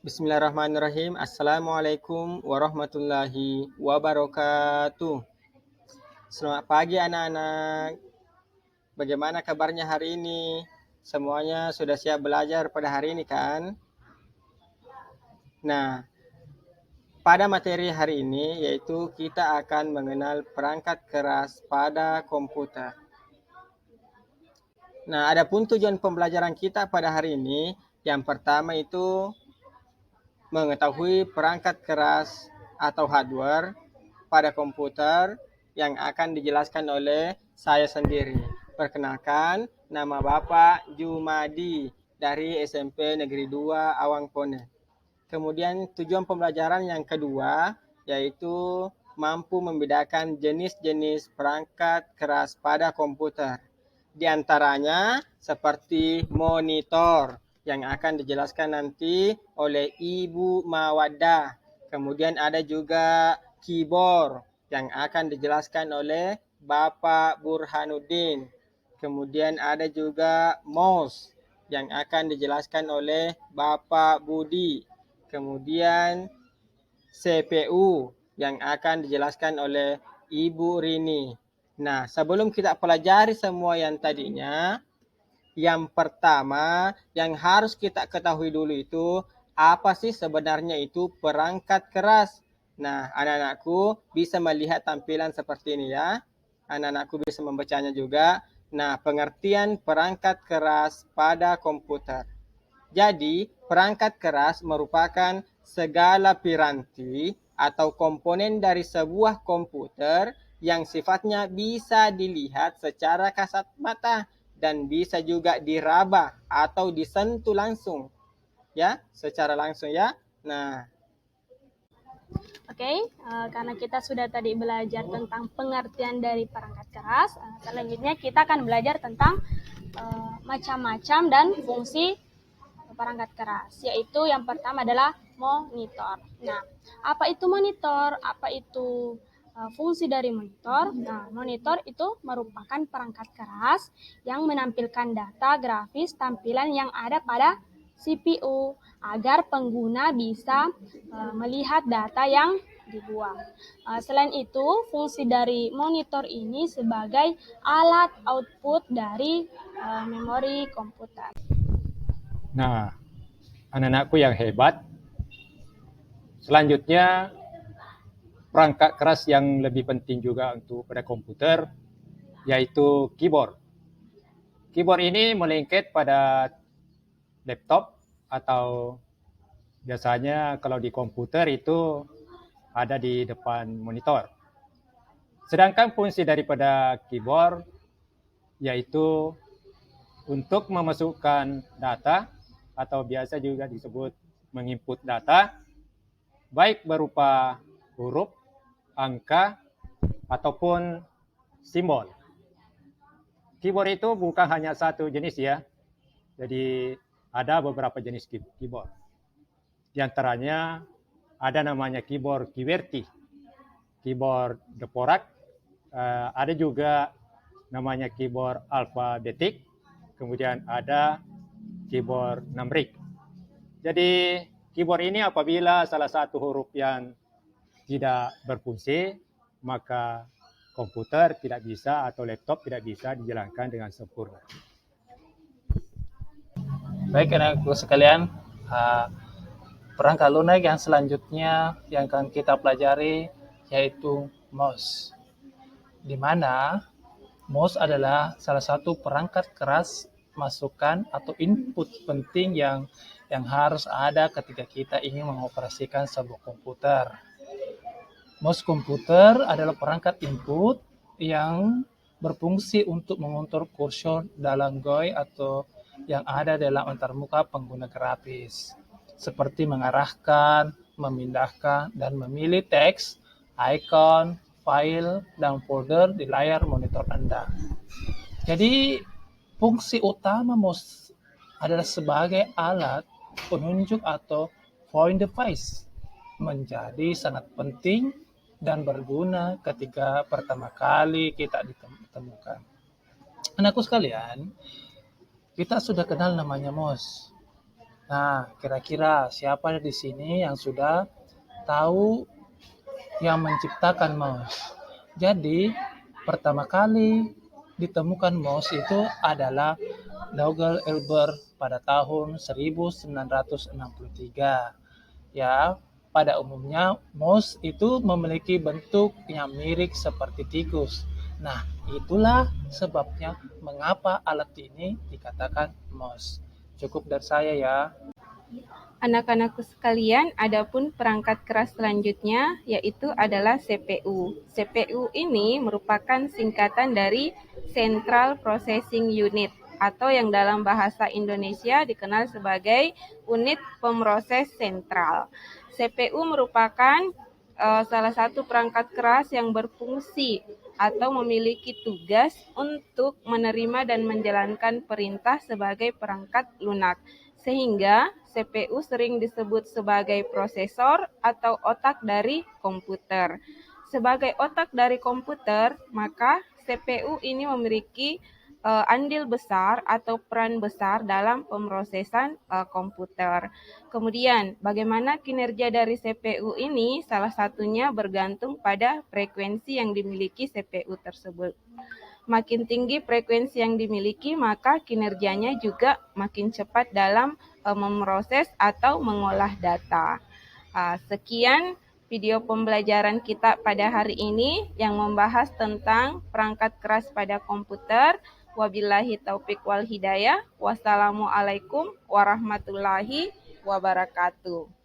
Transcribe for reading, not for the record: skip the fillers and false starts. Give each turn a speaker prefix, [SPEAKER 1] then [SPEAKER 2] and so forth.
[SPEAKER 1] Bismillahirrahmanirrahim. Assalamualaikum warahmatullahi wabarakatuh. Selamat pagi anak-anak. Bagaimana kabarnya hari ini? Semuanya sudah siap belajar pada hari ini kan? Nah, pada materi hari ini yaitu kita akan mengenal perangkat keras pada komputer. Nah, adapun tujuan pembelajaran kita pada hari ini, yang pertama itu mengetahui perangkat keras atau hardware pada komputer yang akan dijelaskan oleh saya sendiri. Perkenalkan, nama Bapak Jumadi dari SMP Negeri 2 Awangpone. Kemudian tujuan pembelajaran yang kedua yaitu mampu membedakan jenis-jenis perangkat keras pada komputer. Di antaranya seperti monitor yang akan dijelaskan nanti oleh Ibu Mawaddah. Kemudian ada juga keyboard yang akan dijelaskan oleh Bapak Burhanuddin. Kemudian ada juga mouse yang akan dijelaskan oleh Bapak Budi. Kemudian CPU yang akan dijelaskan oleh Ibu Rini. Nah, sebelum kita pelajari semua yang tadinya, yang pertama yang harus kita ketahui dulu itu apa sih sebenarnya itu perangkat keras. Nah, anak-anakku bisa melihat tampilan seperti ini ya. Anak-anakku bisa membacanya juga. Nah, pengertian perangkat keras pada komputer. Jadi, perangkat keras merupakan segala piranti atau komponen dari sebuah komputer yang sifatnya bisa dilihat secara kasat mata dan bisa juga diraba atau disentuh langsung. Ya, secara langsung ya. Nah,
[SPEAKER 2] Oke, karena kita sudah tadi belajar tentang pengertian dari perangkat keras, selanjutnya kita akan belajar tentang macam-macam dan fungsi perangkat keras, yaitu yang pertama adalah monitor. Nah, apa itu monitor? Apa itu fungsi dari monitor? Nah, monitor itu merupakan perangkat keras yang menampilkan data grafis tampilan yang ada pada CPU agar pengguna bisa melihat data yang dibuang. Selain itu, fungsi dari monitor ini sebagai alat output dari memori komputer.
[SPEAKER 3] Nah, anak-anakku yang hebat, selanjutnya perangkat keras yang lebih penting juga untuk pada komputer, yaitu keyboard. Keyboard ini melengket pada laptop atau biasanya kalau di komputer itu ada di depan monitor. Sedangkan fungsi daripada keyboard yaitu untuk memasukkan data atau biasa juga disebut menginput data, baik berupa huruf, angka, ataupun simbol. Keyboard itu bukan hanya satu jenis ya, jadi ada beberapa jenis keyboard. Di antaranya ada namanya keyboard QWERTY, keyboard Dvorak, ada juga namanya keyboard alfabetik, kemudian ada keyboard numerik. Jadi keyboard ini apabila salah satu huruf yang tidak berfungsi, maka komputer tidak bisa atau laptop tidak bisa dijalankan dengan sempurna.
[SPEAKER 4] Baik anak-anakku sekalian, perangkat lunak yang selanjutnya yang akan kita pelajari yaitu mouse. Di mana mouse adalah salah satu perangkat keras masukan atau input penting yang harus ada ketika kita ingin mengoperasikan sebuah komputer. Mouse komputer adalah perangkat input yang berfungsi untuk mengontrol kursor dalam GUI atau yang ada dalam antarmuka pengguna grafis, seperti mengarahkan, memindahkan, dan memilih teks, icon, file, dan folder di layar monitor Anda. Jadi, fungsi utama mouse adalah sebagai alat penunjuk atau point device, menjadi sangat penting dan berguna ketika pertama kali kita ditemukan. Anakku sekalian, kita sudah kenal namanya mouse. Nah, kira-kira siapa di sini yang sudah tahu yang menciptakan mouse? Jadi, pertama kali ditemukan mouse itu adalah Dougal Elber pada tahun 1963. Ya, pada umumnya mouse itu memiliki bentuk yang mirip seperti tikus. Nah, itulah sebabnya mengapa alat ini dikatakan mouse. Cukup dari saya ya.
[SPEAKER 5] Anak-anakku sekalian, adapun perangkat keras selanjutnya yaitu adalah CPU. CPU ini merupakan singkatan dari Central Processing Unit atau yang dalam bahasa Indonesia dikenal sebagai unit pemroses sentral. CPU merupakan salah satu perangkat keras yang berfungsi atau memiliki tugas untuk menerima dan menjalankan perintah sebagai perangkat lunak. Sehingga CPU sering disebut sebagai prosesor atau otak dari komputer. Sebagai otak dari komputer, maka CPU ini memiliki andil besar atau peran besar dalam pemrosesan komputer. Kemudian, bagaimana kinerja dari CPU ini? Salah satunya bergantung pada frekuensi yang dimiliki CPU tersebut. Makin tinggi frekuensi yang dimiliki, maka kinerjanya juga makin cepat dalam memproses atau mengolah data. Sekian video pembelajaran kita pada hari ini yang membahas tentang perangkat keras pada komputer. Wabillahi taufik wal hidayah. Wassalamualaikum warahmatullahi wabarakatuh.